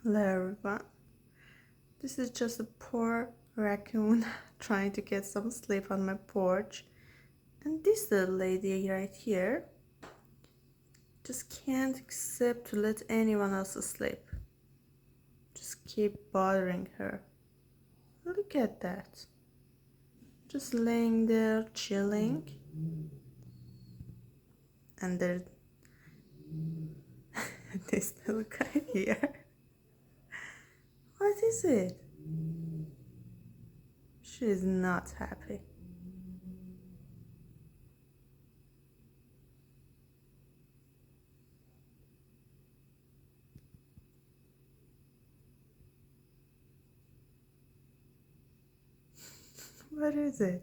Hello everyone. This is just a poor raccoon trying to get some sleep on my porch. And this little lady right here just can't accept to let anyone else sleep. Just keep bothering her. Look at that. Just laying there chilling. And there's this little guy here. What is it? She's not happy. What is it?